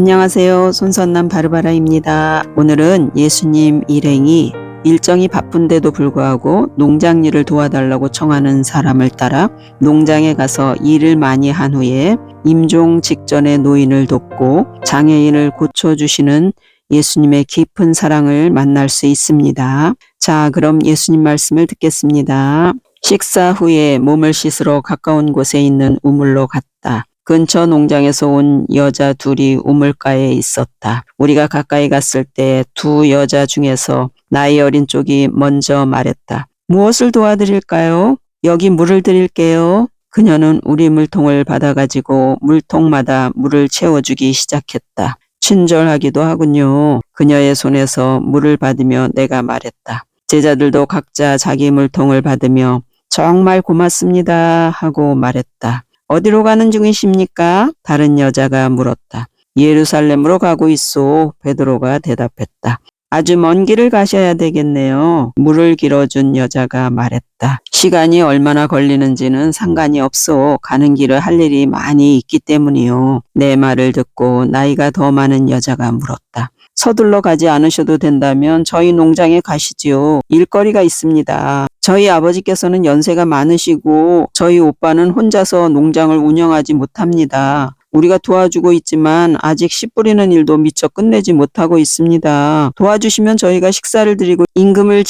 안녕하세요. 손선남 바르바라입니다. 오늘은 예수님 일행이 일정이 바쁜데도 불구하고 농장 일을 도와달라고 청하는 사람을 따라 농장에 가서 일을 많이 한 후에 임종 직전에 노인을 돕고 장애인을 고쳐주시는 예수님의 깊은 사랑을 만날 수 있습니다. 자, 그럼 예수님 말씀을 듣겠습니다. 식사 후에 몸을 씻으러 가까운 곳에 있는 우물로 갔다. 근처 농장에서 온 여자 둘이 우물가에 있었다. 우리가 가까이 갔을 때 두 여자 중에서 나이 어린 쪽이 먼저 말했다. 무엇을 도와드릴까요? 여기 물을 드릴게요. 그녀는 우리 물통을 받아가지고 물통마다 물을 채워주기 시작했다. 친절하기도 하군요. 그녀의 손에서 물을 받으며 내가 말했다. 제자들도 각자 자기 물통을 받으며 정말 고맙습니다 하고 말했다. 어디로 가는 중이십니까? 다른 여자가 물었다. 예루살렘으로 가고 있소. 베드로가 대답했다. 아주 먼 길을 가셔야 되겠네요. 물을 길어준 여자가 말했다. 시간이 얼마나 걸리는지는 상관이 없어. 가는 길을 할 일이 많이 있기 때문이요. 내 말을 듣고 나이가 더 많은 여자가 물었다. 서둘러 가지 않으셔도 된다면 저희 농장에 가시지요. 일거리가 있습니다. 저희 아버지께서는 연세가 많으시고 저희 오빠는 혼자서 농장을 운영하지 못합니다. 우리가 도와주고 있지만 아직 씨 뿌리는 일도 미처 끝내지 못하고 있습니다. 도와주시면 저희가 식사를 드리고 임금을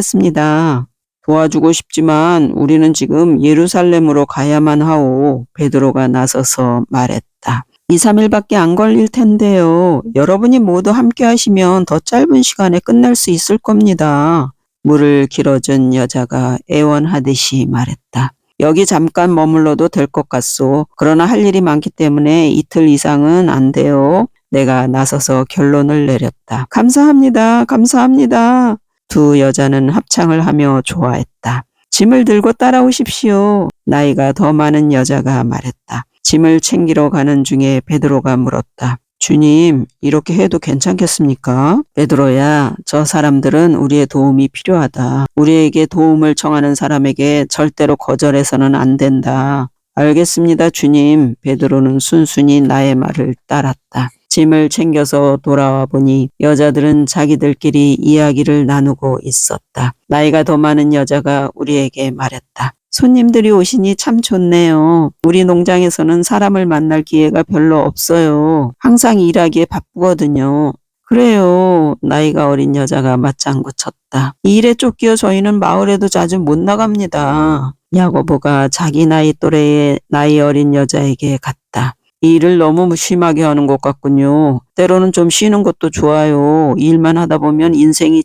지불하겠습니다. 도와주고 싶지만 우리는 지금 예루살렘으로 가야만 하오. 베드로가 나서서 말했다. 2, 3일밖에 안 걸릴 텐데요. 여러분이 모두 함께 하시면 더 짧은 시간에 끝낼 수 있을 겁니다. 물을 길어준 여자가 애원하듯이 말했다. 여기 잠깐 머물러도 될 것 같소. 그러나 할 일이 많기 때문에 이틀 이상은 안 돼요. 내가 나서서 결론을 내렸다. 감사합니다. 감사합니다. 두 여자는 합창을 하며 좋아했다. 짐을 들고 따라오십시오. 나이가 더 많은 여자가 말했다. 짐을 챙기러 가는 중에 베드로가 물었다. 주님, 이렇게 해도 괜찮겠습니까? 베드로야, 저 사람들은 우리의 도움이 필요하다. 우리에게 도움을 청하는 사람에게 절대로 거절해서는 안 된다. 알겠습니다, 주님. 베드로는 순순히 나의 말을 따랐다. 짐을 챙겨서 돌아와 보니 여자들은 자기들끼리 이야기를 나누고 있었다. 나이가 더 많은 여자가 우리에게 말했다. 손님들이 오시니 참 좋네요. 우리 농장에서는 사람을 만날 기회가 별로 없어요. 항상 일하기에 바쁘거든요. 그래요. 나이가 어린 여자가 맞장구 쳤다. 이 일에 쫓겨 저희는 마을에도 자주 못 나갑니다. 야고보가 자기 나이 또래의 나이 어린 여자에게 갔다. 이 일을 너무 심하게 하는 것 같군요. 때로는 좀 쉬는 것도 좋아요. 일만 하다 보면 인생이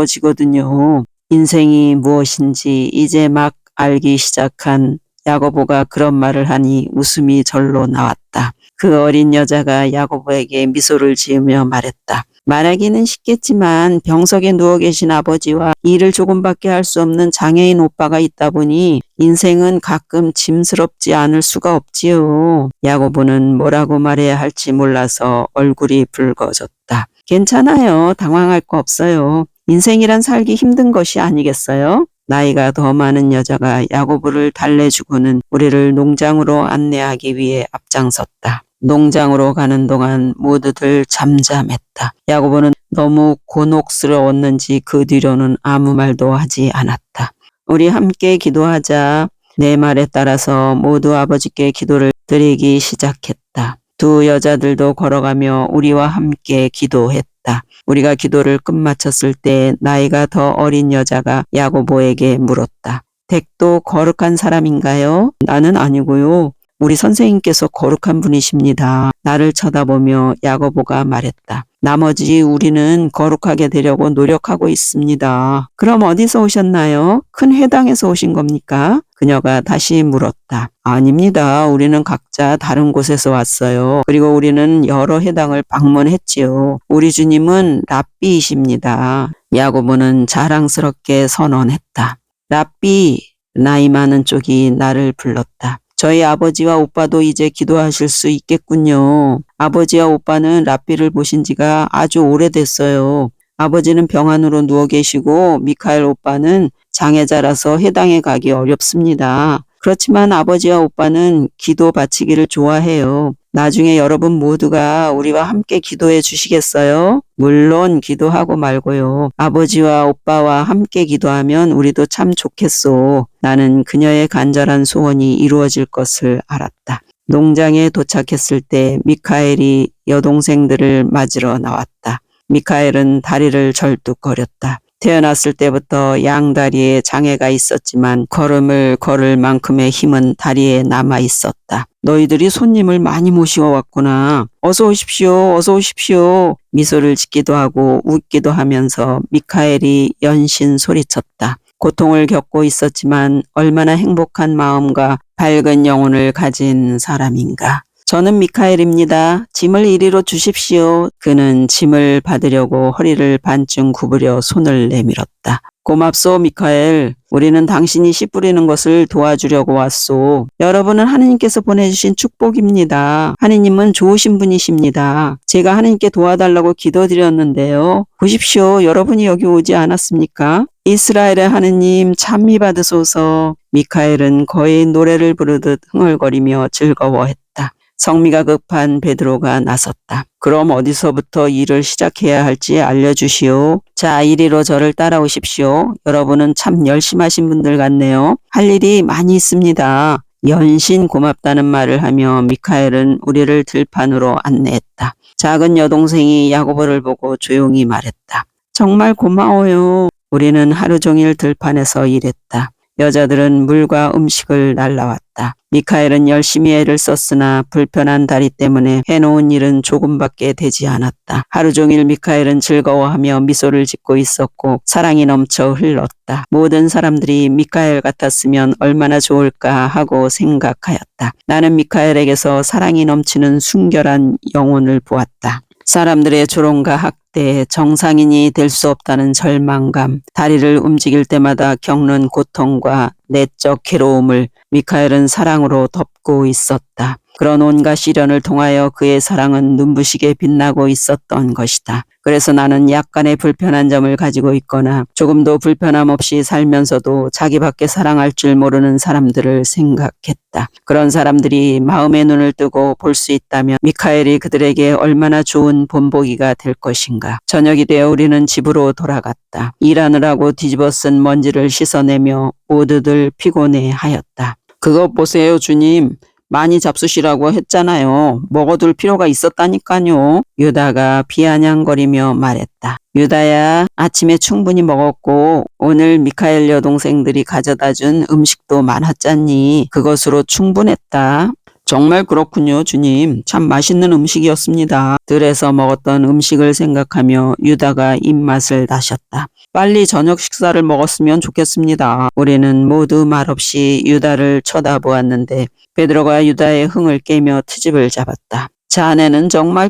짐스러워지거든요. 인생이 무엇인지 이제 막 알기 시작한 야고보가 그런 말을 하니 웃음이 절로 나왔다. 그 어린 여자가 야고보에게 미소를 지으며 말했다. 말하기는 쉽겠지만 병석에 누워 계신 아버지와 일을 조금밖에 할 수 없는 장애인 오빠가 있다 보니 인생은 가끔 짐스럽지 않을 수가 없지요. 야고보는 뭐라고 말해야 할지 몰라서 얼굴이 붉어졌다. 괜찮아요. 당황할 거 없어요. 인생이란 살기 힘든 것이 아니겠어요? 나이가 더 많은 여자가 야고보를 달래주고는 우리를 농장으로 안내하기 위해 앞장섰다. 농장으로 가는 동안 모두들 잠잠했다. 야고보는 너무 곤혹스러웠는지 그 뒤로는 아무 말도 하지 않았다. 우리 함께 기도하자. 내 말에 따라서 모두 아버지께 기도를 드리기 시작했다. 두 여자들도 걸어가며 우리와 함께 기도했다. 우리가 기도를 끝마쳤을 때 나이가 더 어린 여자가 야고보에게 물었다. 댁도 거룩한 사람인가요? 나는 아니고요. 우리 선생님께서 거룩한 분이십니다. 나를 쳐다보며 야고보가 말했다. 나머지 우리는 거룩하게 되려고 노력하고 있습니다. 그럼 어디서 오셨나요? 큰 회당에서 오신 겁니까? 그녀가 다시 물었다. 아닙니다. 우리는 각자 다른 곳에서 왔어요. 그리고 우리는 여러 회당을 방문했지요. 우리 주님은 랍비이십니다. 야고보는 자랑스럽게 선언했다. 랍비, 나이 많은 쪽이 나를 불렀다. 저희 아버지와 오빠도 이제 기도하실 수 있겠군요. 아버지와 오빠는 랍비를 보신 지가 아주 오래됐어요. 아버지는 병환으로 누워 계시고 미카엘 오빠는 장애자라서 해당에 가기 어렵습니다. 그렇지만 아버지와 오빠는 기도 바치기를 좋아해요. 나중에 여러분 모두가 우리와 함께 기도해 주시겠어요? 물론 기도하고 말고요. 아버지와 오빠와 함께 기도하면 우리도 참 좋겠소. 나는 그녀의 간절한 소원이 이루어질 것을 알았다. 농장에 도착했을 때 미카엘이 여동생들을 맞으러 나왔다. 미카엘은 다리를 절뚝거렸다. 태어났을 때부터 양다리에 장애가 있었지만 걸음을 걸을 만큼의 힘은 다리에 남아 있었다. 너희들이 손님을 많이 모셔왔구나. 어서 오십시오. 어서 오십시오. 미소를 짓기도 하고 웃기도 하면서 미카엘이 연신 소리쳤다. 고통을 겪고 있었지만 얼마나 행복한 마음과 밝은 영혼을 가진 사람인가. 저는 미카엘입니다. 짐을 이리로 주십시오. 그는 짐을 받으려고 허리를 반쯤 구부려 손을 내밀었다. 고맙소, 미카엘. 우리는 당신이 씨 뿌리는 것을 도와주려고 왔소. 여러분은 하느님께서 보내주신 축복입니다. 하느님은 좋으신 분이십니다. 제가 하느님께 도와달라고 기도드렸는데요. 보십시오. 여러분이 여기 오지 않았습니까? 이스라엘의 하느님 찬미 받으소서. 미카엘은 거의 노래를 부르듯 흥얼거리며 즐거워했다. 성미가 급한 베드로가 나섰다. 그럼 어디서부터 일을 시작해야 할지 알려주시오. 자, 이리로 저를 따라오십시오. 여러분은 참 열심하신 분들 같네요. 할 일이 많이 있습니다. 연신 고맙다는 말을 하며 미카엘은 우리를 들판으로 안내했다. 작은 여동생이 야고보를 보고 조용히 말했다. 정말 고마워요. 우리는 하루 종일 들판에서 일했다. 여자들은 물과 음식을 날라왔다. 미카엘은 열심히 애를 썼으나 불편한 다리 때문에 해놓은 일은 조금밖에 되지 않았다. 하루 종일 미카엘은 즐거워하며 미소를 짓고 있었고 사랑이 넘쳐 흘렀다. 모든 사람들이 미카엘 같았으면 얼마나 좋을까 하고 생각하였다. 나는 미카엘에게서 사랑이 넘치는 순결한 영혼을 보았다. 사람들의 조롱과 학대, 정상인이 될 수 없다는 절망감, 다리를 움직일 때마다 겪는 고통과 내적 괴로움을 미카엘은 사랑으로 덮고 있었다. 그런 온갖 시련을 통하여 그의 사랑은 눈부시게 빛나고 있었던 것이다. 그래서 나는 약간의 불편한 점을 가지고 있거나 조금도 불편함 없이 살면서도 자기밖에 사랑할 줄 모르는 사람들을 생각했다. 그런 사람들이 마음의 눈을 뜨고 볼 수 있다면 미카엘이 그들에게 얼마나 좋은 본보기가 될 것인가. 저녁이 되어 우리는 집으로 돌아갔다. 일하느라고 뒤집어 쓴 먼지를 씻어내며 모두들 피곤해하였다. 그것 보세요, 주님. 많이 잡수시라고 했잖아요. 먹어둘 필요가 있었다니까요. 유다가 비아냥거리며 말했다. 유다야, 아침에 충분히 먹었고 오늘 미카엘 여동생들이 가져다준 음식도 많았잖니. 그것으로 충분했다. 정말 그렇군요, 주님. 참 맛있는 음식이었습니다. 들에서 먹었던 음식을 생각하며 유다가 입맛을 다셨다. 빨리 저녁 식사를 먹었으면 좋겠습니다. 우리는 모두 말없이 유다를 쳐다보았는데 베드로가 유다의 흥을 깨며 트집을 잡았다. 자네는 정말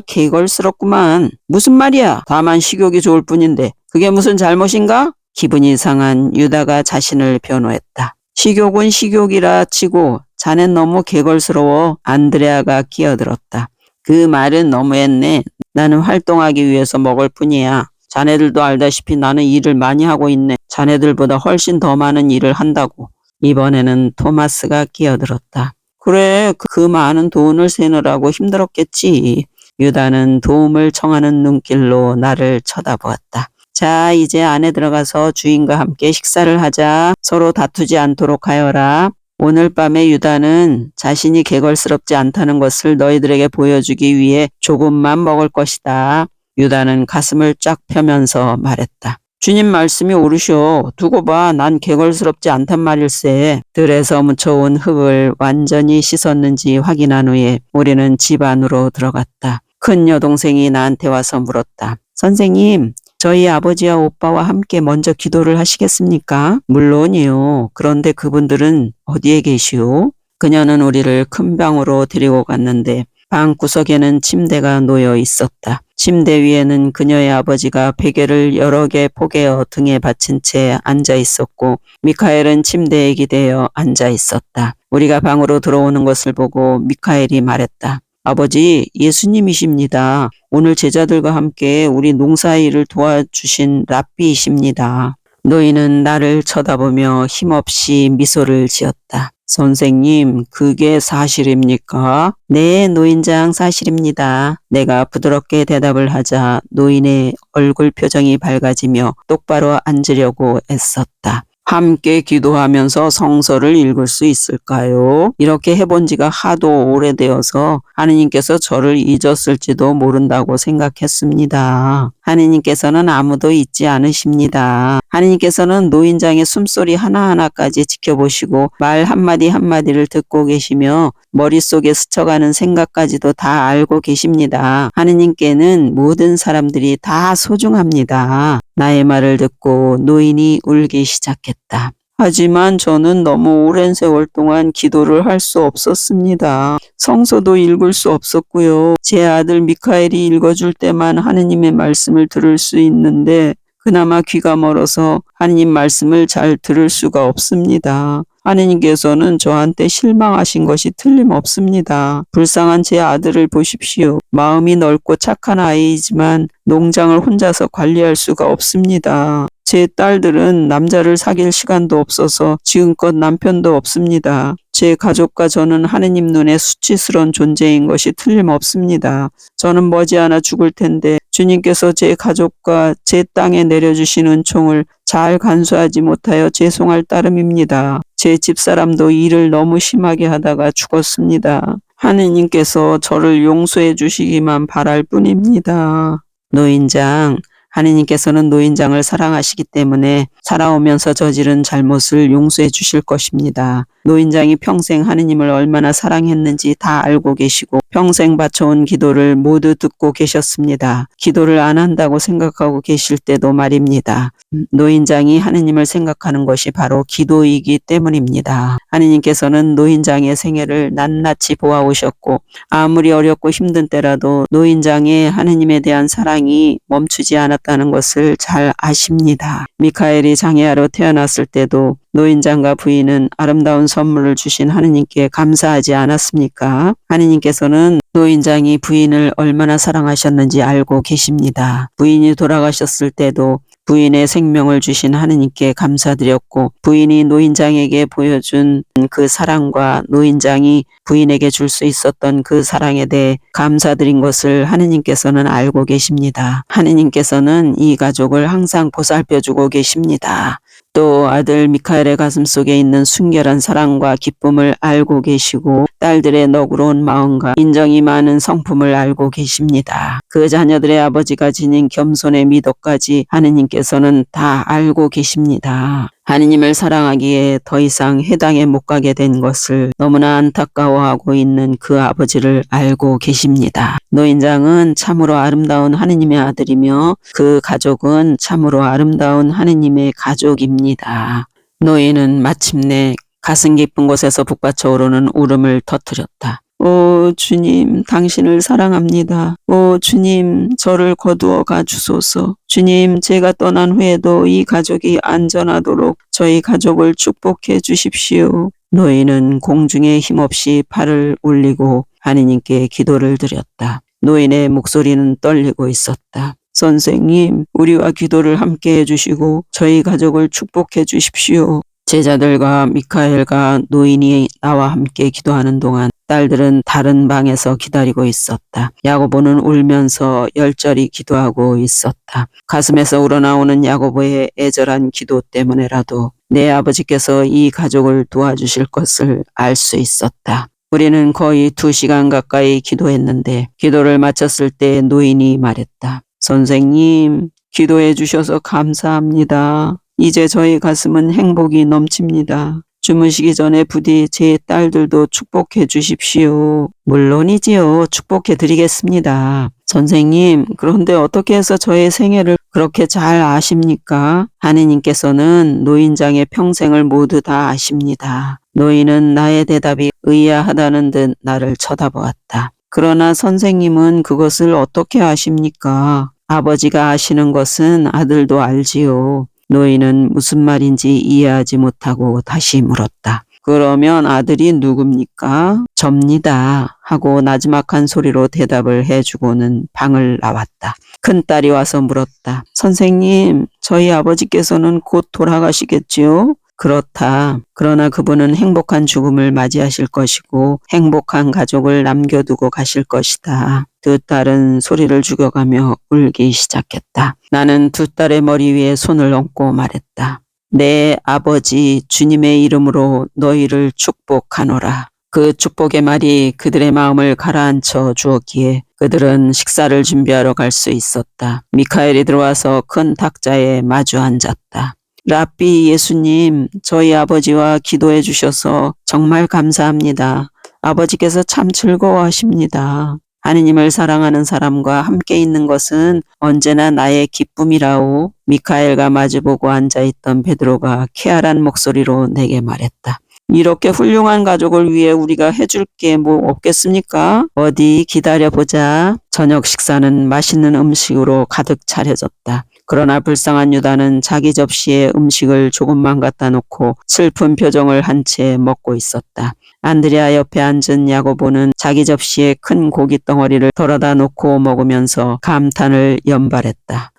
개걸스럽구만. 무슨 말이야? 다만 식욕이 좋을 뿐인데 그게 무슨 잘못인가? 기분이 상한 유다가 자신을 변호했다. 식욕은 식욕이라 치고 자넨 너무 개걸스러워. 안드레아가 끼어들었다. 그 말은 너무했네. 나는 활동하기 위해서 먹을 뿐이야. 자네들도 알다시피 나는 일을 많이 하고 있네. 자네들보다 훨씬 더 많은 일을 한다고. 이번에는 토마스가 끼어들었다. 그래, 그 많은 돈을 세느라고 힘들었겠지. 유다는 도움을 청하는 눈길로 나를 쳐다보았다. 자, 이제 안에 들어가서 주인과 함께 식사를 하자. 서로 다투지 않도록 하여라. 오늘 밤에 유다는 자신이 개걸스럽지 않다는 것을 너희들에게 보여주기 위해 조금만 먹을 것이다. 유다는 가슴을 쫙 펴면서 말했다. 주님 말씀이 옳으시오. 두고 봐. 난 개걸스럽지 않단 말일세. 들에서 묻혀온 흙을 완전히 씻었는지 확인한 후에 우리는 집 안으로 들어갔다. 큰 여동생이 나한테 와서 물었다. 선생님, 저희 아버지와 오빠와 함께 먼저 기도를 하시겠습니까? 물론이요. 그런데 그분들은 어디에 계시오? 그녀는 우리를 큰 방으로 데리고 갔는데 방 구석에는 침대가 놓여 있었다. 침대 위에는 그녀의 아버지가 베개를 여러 개 포개어 등에 받친 채 앉아 있었고 미카엘은 침대에 기대어 앉아 있었다. 우리가 방으로 들어오는 것을 보고 미카엘이 말했다. 아버지, 예수님이십니다. 오늘 제자들과 함께 우리 농사일을 도와주신 랍비이십니다. 노인은 나를 쳐다보며 힘없이 미소를 지었다. 선생님, 그게 사실입니까? 네, 노인장 사실입니다. 내가 부드럽게 대답을 하자 노인의 얼굴 표정이 밝아지며 똑바로 앉으려고 애썼다. 함께 기도하면서 성서를 읽을 수 있을까요? 이렇게 해본 지가 하도 오래되어서 하느님께서 저를 잊었을지도 모른다고 생각했습니다. 하느님께서는 아무도 잊지 않으십니다. 하느님께서는 노인장의 숨소리 하나하나까지 지켜보시고 말 한마디 한마디를 듣고 계시며 머릿속에 스쳐가는 생각까지도 다 알고 계십니다. 하느님께는 모든 사람들이 다 소중합니다. 나의 말을 듣고 노인이 울기 시작했다. 하지만 저는 너무 오랜 세월 동안 기도를 할 수 없었습니다. 성서도 읽을 수 없었고요. 제 아들 미카엘이 읽어줄 때만 하느님의 말씀을 들을 수 있는데 그나마 귀가 멀어서 하느님 말씀을 잘 들을 수가 없습니다. 하느님께서는 저한테 실망하신 것이 틀림없습니다. 불쌍한 제 아들을 보십시오. 마음이 넓고 착한 아이이지만 농장을 혼자서 관리할 수가 없습니다. 제 딸들은 남자를 사귈 시간도 없어서 지금껏 남편도 없습니다. 제 가족과 저는 하느님 눈에 수치스러운 존재인 것이 틀림없습니다. 저는 머지않아 죽을 텐데 주님께서 제 가족과 제 땅에 내려주신 은총을 잘 간수하지 못하여 죄송할 따름입니다. 제 집사람도 일을 너무 심하게 하다가 죽었습니다. 하느님께서 저를 용서해 주시기만 바랄 뿐입니다. 노인장, 하느님께서는 노인장을 사랑하시기 때문에 살아오면서 저지른 잘못을 용서해 주실 것입니다. 노인장이 평생 하느님을 얼마나 사랑했는지 다 알고 계시고 평생 바쳐온 기도를 모두 듣고 계셨습니다. 기도를 안 한다고 생각하고 계실 때도 말입니다. 노인장이 하느님을 생각하는 것이 바로 기도이기 때문입니다. 하느님께서는 노인장의 생애를 낱낱이 보아오셨고 아무리 어렵고 힘든 때라도 노인장의 하느님에 대한 사랑이 멈추지 않았다는 것을 잘 아십니다. 미카엘이 장애아로 태어났을 때도 노인장과 부인은 아름다운 선물을 주신 하느님께 감사하지 않았습니까? 하느님께서는 노인장이 부인을 얼마나 사랑하셨는지 알고 계십니다. 부인이 돌아가셨을 때도 부인의 생명을 주신 하느님께 감사드렸고 부인이 노인장에게 보여준 그 사랑과 노인장이 부인에게 줄 수 있었던 그 사랑에 대해 감사드린 것을 하느님께서는 알고 계십니다. 하느님께서는 이 가족을 항상 보살펴주고 계십니다. 또 아들 미카엘의 가슴 속에 있는 순결한 사랑과 기쁨을 알고 계시고 딸들의 너그러운 마음과 인정이 많은 성품을 알고 계십니다. 그 자녀들의 아버지가 지닌 겸손의 미덕까지 하느님께서는 다 알고 계십니다. 하느님을 사랑하기에 더 이상 해당에 못 가게 된 것을 너무나 안타까워하고 있는 그 아버지를 알고 계십니다. 노인장은 참으로 아름다운 하느님의 아들이며 그 가족은 참으로 아름다운 하느님의 가족입니다. 노인은 마침내 가슴 깊은 곳에서 북받쳐 오르는 울음을 터뜨렸다. 오 주님, 당신을 사랑합니다. 오 주님, 저를 거두어 가주소서. 주님, 제가 떠난 후에도 이 가족이 안전하도록 저희 가족을 축복해 주십시오. 노인은 공중에 힘없이 팔을 올리고 하느님께 기도를 드렸다. 노인의 목소리는 떨리고 있었다. 선생님, 우리와 기도를 함께 해주시고 저희 가족을 축복해 주십시오. 제자들과 미카엘과 노인이 나와 함께 기도하는 동안 딸들은 다른 방에서 기다리고 있었다. 야고보는 울면서 열절히 기도하고 있었다. 가슴에서 우러나오는 야고보의 애절한 기도 때문에라도 내 아버지께서 이 가족을 도와주실 것을 알 수 있었다. 우리는 거의 2시간 가까이 기도했는데 기도를 마쳤을 때 노인이 말했다. 선생님, 기도해 주셔서 감사합니다. 이제 저희 가슴은 행복이 넘칩니다. 주무시기 전에 부디 제 딸들도 축복해 주십시오. 물론이지요. 축복해 드리겠습니다. 선생님, 그런데 어떻게 해서 저의 생애를 그렇게 잘 아십니까? 하느님께서는 노인장의 평생을 모두 다 아십니다. 노인은 나의 대답이 의아하다는 듯 나를 쳐다보았다. 그러나 선생님은 그것을 어떻게 아십니까? 아버지가 아시는 것은 아들도 알지요. 노인은 무슨 말인지 이해하지 못하고 다시 물었다. 그러면 아들이 누굽니까? 접니다. 하고 나지막한 소리로 대답을 해주고는 방을 나왔다. 큰딸이 와서 물었다. 선생님, 저희 아버지께서는 곧 돌아가시겠지요? 그렇다. 그러나 그분은 행복한 죽음을 맞이하실 것이고 행복한 가족을 남겨두고 가실 것이다. 두 딸은 소리를 죽여가며 울기 시작했다. 나는 두 딸의 머리 위에 손을 얹고 말했다. 내 아버지 주님의 이름으로 너희를 축복하노라. 그 축복의 말이 그들의 마음을 가라앉혀 주었기에 그들은 식사를 준비하러 갈 수 있었다. 미카엘이 들어와서 큰 탁자에 마주 앉았다. 랍비 예수님, 저희 아버지와 기도해 주셔서 정말 감사합니다. 아버지께서 참 즐거워하십니다. 하느님을 사랑하는 사람과 함께 있는 것은 언제나 나의 기쁨이라오. 미카엘과 마주보고 앉아있던 베드로가 쾌활한 목소리로 내게 말했다. 이렇게 훌륭한 가족을 위해 우리가 해줄 게 뭐 없겠습니까? 어디 기다려보자. 저녁 식사는 맛있는 음식으로 가득 차려졌다. 그러나 불쌍한 유다는 자기 접시에 음식을 조금만 갖다 놓고 슬픈 표정을 한 채 먹고 있었다. 안드레아 옆에 앉은 야고보는 자기 접시에 큰 고기 덩어리를 덜어다 놓고 먹으면서 감탄을 연발했다.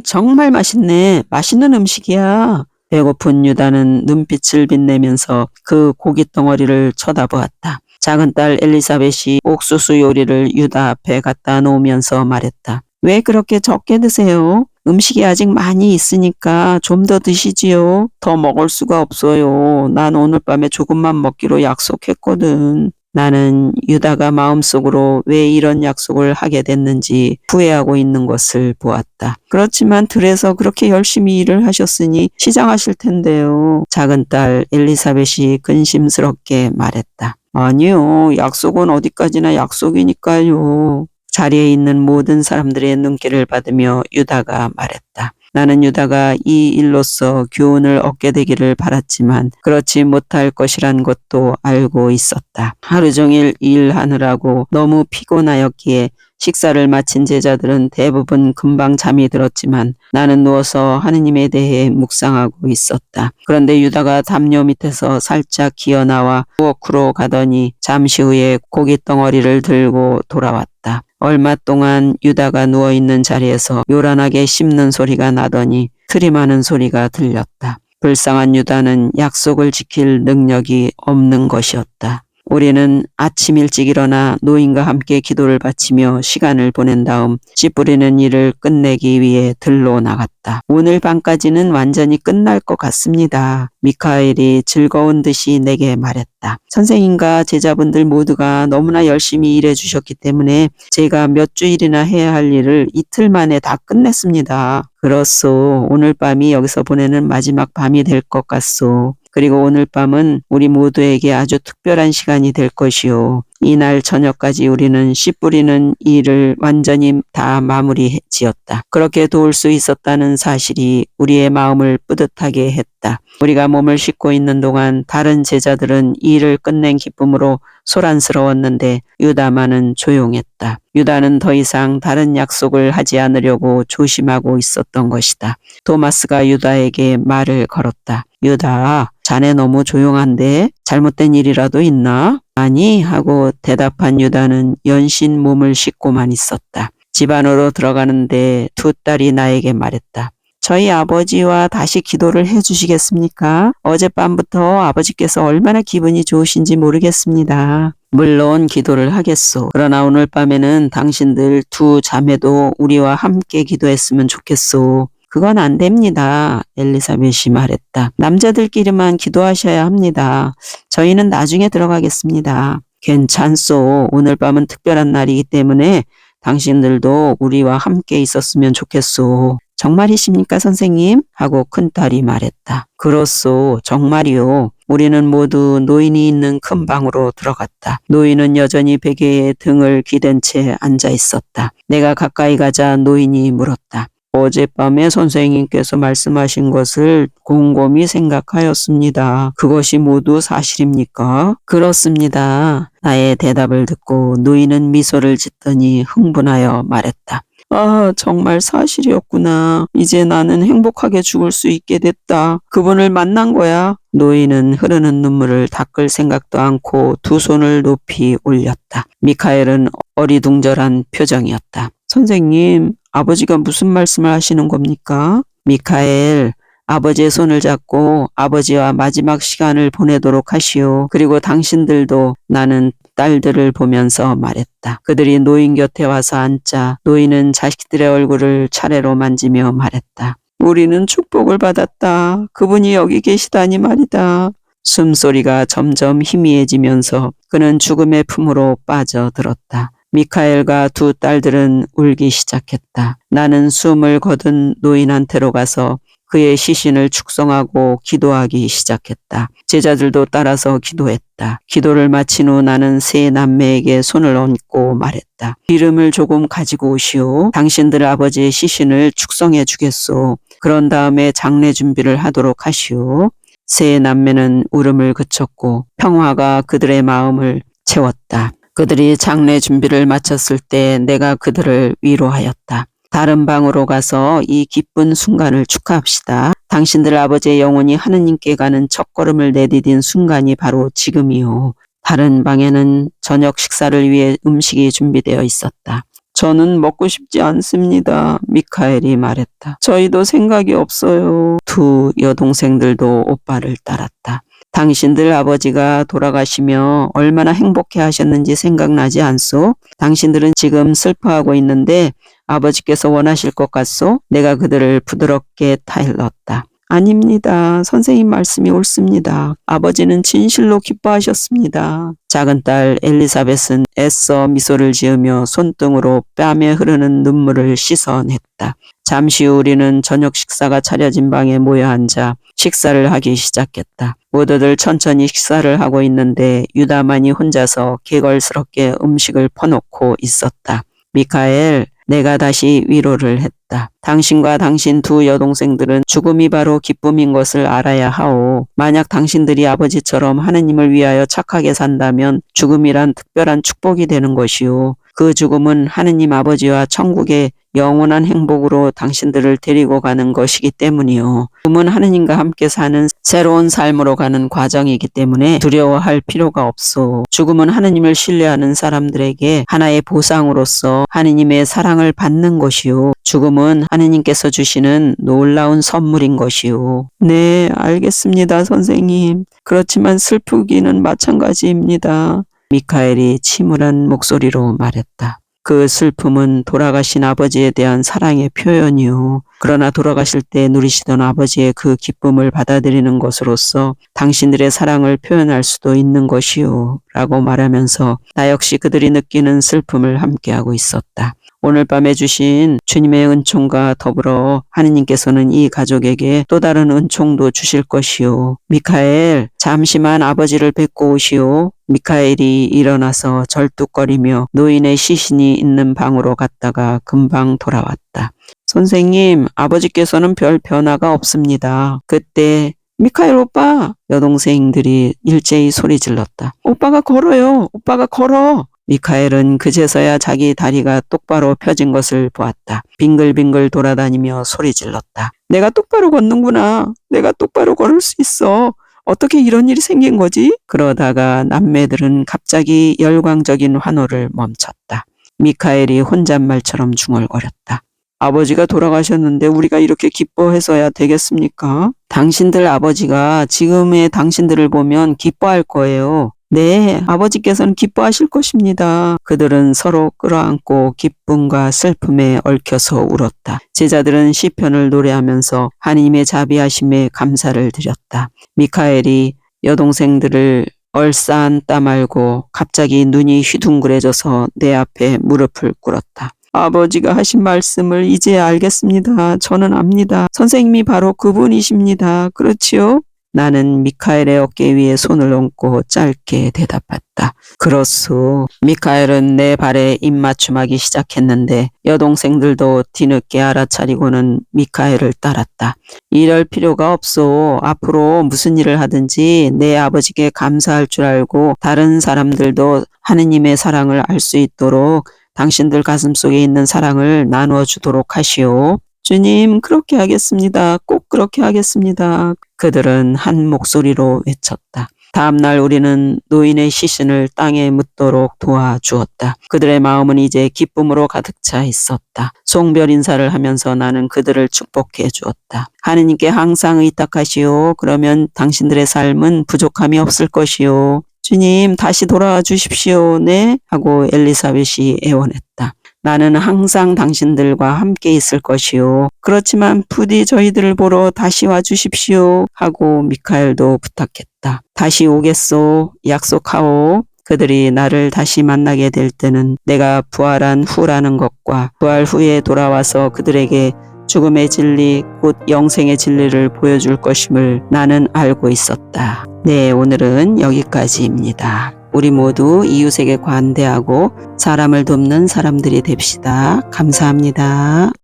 정말 맛있네. 맛있는 음식이야. 배고픈 유다는 눈빛을 빛내면서 그 고기 덩어리를 쳐다보았다. 작은 딸 엘리사벳이 옥수수 요리를 유다 앞에 갖다 놓으면서 말했다. 왜 그렇게 적게 드세요? 음식이 아직 많이 있으니까 좀 더 드시지요. 더 먹을 수가 없어요. 난 오늘 밤에 조금만 먹기로 약속했거든. 나는 유다가 마음속으로 왜 이런 약속을 하게 됐는지 후회하고 있는 것을 보았다. 그렇지만 들에서 그렇게 열심히 일을 하셨으니 시장하실 텐데요. 작은 딸 엘리사벳이 근심스럽게 말했다. 아니요. 약속은 어디까지나 약속이니까요. 자리에 있는 모든 사람들의 눈길을 받으며 유다가 말했다. 나는 유다가 이 일로써 교훈을 얻게 되기를 바랐지만 그렇지 못할 것이란 것도 알고 있었다. 하루 종일 일하느라고 너무 피곤하였기에 식사를 마친 제자들은 대부분 금방 잠이 들었지만 나는 누워서 하느님에 대해 묵상하고 있었다. 그런데 유다가 담요 밑에서 살짝 기어나와 부엌으로 가더니 잠시 후에 고기 덩어리를 들고 돌아왔다. 얼마 동안 유다가 누워있는 자리에서 요란하게 씹는 소리가 나더니 트림하는 소리가 들렸다. 불쌍한 유다는 약속을 지킬 능력이 없는 것이었다. 우리는 아침 일찍 일어나 노인과 함께 기도를 바치며 시간을 보낸 다음 씨 뿌리는 일을 끝내기 위해 들로 나갔다. 오늘 밤까지는 완전히 끝날 것 같습니다. 미카엘이 즐거운 듯이 내게 말했다. 선생님과 제자분들 모두가 너무나 열심히 일해 주셨기 때문에 제가 몇 주일이나 해야 할 일을 이틀 만에 다 끝냈습니다. 그렇소. 오늘 밤이 여기서 보내는 마지막 밤이 될 것 같소. 그리고 오늘 밤은 우리 모두에게 아주 특별한 시간이 될 것이요. 이날 저녁까지 우리는 씨 뿌리는 일을 완전히 다 마무리 지었다. 그렇게 도울 수 있었다는 사실이 우리의 마음을 뿌듯하게 했다. 우리가 몸을 씻고 있는 동안 다른 제자들은 일을 끝낸 기쁨으로 소란스러웠는데 유다만은 조용했다. 유다는 더 이상 다른 약속을 하지 않으려고 조심하고 있었던 것이다. 토마스가 유다에게 말을 걸었다. 유다, 자네 너무 조용한데 잘못된 일이라도 있나? 아니 하고 대답한 유다는 연신 몸을 씻고만 있었다. 집 안으로 들어가는데 두 딸이 나에게 말했다. 저희 아버지와 다시 기도를 해주시겠습니까? 어젯밤부터 아버지께서 얼마나 기분이 좋으신지 모르겠습니다. 물론 기도를 하겠소. 그러나 오늘 밤에는 당신들 두 자매도 우리와 함께 기도했으면 좋겠소. 그건 안 됩니다. 엘리사벳이 말했다. 남자들끼리만 기도하셔야 합니다. 저희는 나중에 들어가겠습니다. 괜찮소. 오늘 밤은 특별한 날이기 때문에 당신들도 우리와 함께 있었으면 좋겠소. 정말이십니까 선생님? 하고 큰딸이 말했다. 그렇소. 정말이요. 우리는 모두 노인이 있는 큰 방으로 들어갔다. 노인은 여전히 베개에 등을 기댄 채 앉아 있었다. 내가 가까이 가자 노인이 물었다. 어젯밤에 선생님께서 말씀하신 것을 곰곰이 생각하였습니다. 그것이 모두 사실입니까? 그렇습니다. 나의 대답을 듣고 노인은 미소를 짓더니 흥분하여 말했다. 아, 정말 사실이었구나. 이제 나는 행복하게 죽을 수 있게 됐다. 그분을 만난 거야. 노인은 흐르는 눈물을 닦을 생각도 않고 두 손을 높이 올렸다. 미카엘은 어리둥절한 표정이었다. 선생님, 아버지가 무슨 말씀을 하시는 겁니까? 미카엘, 아버지의 손을 잡고 아버지와 마지막 시간을 보내도록 하시오. 그리고 당신들도. 나는 딸들을 보면서 말했다. 그들이 노인 곁에 와서 앉자 노인은 자식들의 얼굴을 차례로 만지며 말했다. 우리는 축복을 받았다. 그분이 여기 계시다니 말이다. 숨소리가 점점 희미해지면서 그는 죽음의 품으로 빠져들었다. 미카엘과 두 딸들은 울기 시작했다. 나는 숨을 거둔 노인한테로 가서 그의 시신을 축성하고 기도하기 시작했다. 제자들도 따라서 기도했다. 기도를 마친 후 나는 세 남매에게 손을 얹고 말했다. 기름을 조금 가지고 오시오. 당신들 아버지의 시신을 축성해 주겠소. 그런 다음에 장례 준비를 하도록 하시오. 세 남매는 울음을 그쳤고 평화가 그들의 마음을 채웠다. 그들이 장례 준비를 마쳤을 때 내가 그들을 위로하였다. 다른 방으로 가서 이 기쁜 순간을 축하합시다. 당신들 아버지의 영혼이 하느님께 가는 첫걸음을 내디딘 순간이 바로 지금이요. 다른 방에는 저녁 식사를 위해 음식이 준비되어 있었다. 저는 먹고 싶지 않습니다. 미카엘이 말했다. 저희도 생각이 없어요. 두 여동생들도 오빠를 따랐다. 당신들 아버지가 돌아가시며 얼마나 행복해 하셨는지 생각나지 않소? 당신들은 지금 슬퍼하고 있는데 아버지께서 원하실 것 같소? 내가 그들을 부드럽게 타일렀다. 아닙니다. 선생님 말씀이 옳습니다. 아버지는 진실로 기뻐하셨습니다. 작은 딸 엘리사벳은 애써 미소를 지으며 손등으로 뺨에 흐르는 눈물을 씻어냈다. 잠시 후 우리는 저녁 식사가 차려진 방에 모여 앉아 식사를 하기 시작했다. 모두들 천천히 식사를 하고 있는데 유다만이 혼자서 개걸스럽게 음식을 퍼놓고 있었다. 미카엘, 내가 다시 위로를 했다. 당신과 당신 두 여동생들은 죽음이 바로 기쁨인 것을 알아야 하오. 만약 당신들이 아버지처럼 하느님을 위하여 착하게 산다면 죽음이란 특별한 축복이 되는 것이오. 그 죽음은 하느님 아버지와 천국의 영원한 행복으로 당신들을 데리고 가는 것이기 때문이요. 죽음은 하느님과 함께 사는 새로운 삶으로 가는 과정이기 때문에 두려워할 필요가 없소. 죽음은 하느님을 신뢰하는 사람들에게 하나의 보상으로서 하느님의 사랑을 받는 것이요. 죽음은 하느님께서 주시는 놀라운 선물인 것이요. 네, 알겠습니다, 선생님. 그렇지만 슬프기는 마찬가지입니다. 미카엘이 침울한 목소리로 말했다. 그 슬픔은 돌아가신 아버지에 대한 사랑의 표현이요. 그러나 돌아가실 때 누리시던 아버지의 그 기쁨을 받아들이는 것으로서 당신들의 사랑을 표현할 수도 있는 것이요. 라고 말하면서 나 역시 그들이 느끼는 슬픔을 함께하고 있었다. 오늘 밤에 주신 주님의 은총과 더불어 하느님께서는 이 가족에게 또 다른 은총도 주실 것이요. 미카엘, 잠시만 아버지를 뵙고 오시오. 미카엘이 일어나서 절뚝거리며 노인의 시신이 있는 방으로 갔다가 금방 돌아왔다. 선생님, 아버지께서는 별 변화가 없습니다. 그때 미카엘 오빠! 여동생들이 일제히 소리 질렀다. 오빠가 걸어요. 오빠가 걸어. 미카엘은 그제서야 자기 다리가 똑바로 펴진 것을 보았다. 빙글빙글 돌아다니며 소리 질렀다. 내가 똑바로 걷는구나. 내가 똑바로 걸을 수 있어. 어떻게 이런 일이 생긴 거지? 그러다가 남매들은 갑자기 열광적인 환호를 멈췄다. 미카엘이 혼잣말처럼 중얼거렸다. 아버지가 돌아가셨는데 우리가 이렇게 기뻐해서야 되겠습니까? 당신들 아버지가 지금의 당신들을 보면 기뻐할 거예요. 네, 아버지께서는 기뻐하실 것입니다. 그들은 서로 끌어안고 기쁨과 슬픔에 얽혀서 울었다. 제자들은 시편을 노래하면서 하나님의 자비하심에 감사를 드렸다. 미카엘이 여동생들을 얼싸안다 말고 갑자기 눈이 휘둥그레져서 내 앞에 무릎을 꿇었다. 아버지가 하신 말씀을 이제 알겠습니다. 저는 압니다. 선생님이 바로 그분이십니다. 그렇지요? 나는 미카엘의 어깨 위에 손을 얹고 짧게 대답했다. 그렇소. 미카엘은 내 발에 입맞춤하기 시작했는데 여동생들도 뒤늦게 알아차리고는 미카엘을 따랐다. 이럴 필요가 없소. 앞으로 무슨 일을 하든지 내 아버지께 감사할 줄 알고 다른 사람들도 하느님의 사랑을 알 수 있도록 당신들 가슴 속에 있는 사랑을 나누어 주도록 하시오. 주님, 그렇게 하겠습니다. 꼭 그렇게 하겠습니다. 그들은 한 목소리로 외쳤다. 다음날 우리는 노인의 시신을 땅에 묻도록 도와주었다. 그들의 마음은 이제 기쁨으로 가득 차 있었다. 송별 인사를 하면서 나는 그들을 축복해 주었다. 하느님께 항상 의탁하시오. 그러면 당신들의 삶은 부족함이 없을 것이오. 주님, 다시 돌아와 주십시오. 네? 하고 엘리사벳이 애원했다. 나는 항상 당신들과 함께 있을 것이요. 그렇지만 부디 저희들을 보러 다시 와 주십시오. 하고 미카엘도 부탁했다. 다시 오겠소. 약속하오. 그들이 나를 다시 만나게 될 때는 내가 부활한 후라는 것과 부활 후에 돌아와서 그들에게 죽음의 진리, 곧 영생의 진리를 보여줄 것임을 나는 알고 있었다. 네, 오늘은 여기까지입니다. 우리 모두 이웃에게 관대하고 사람을 돕는 사람들이 됩시다. 감사합니다.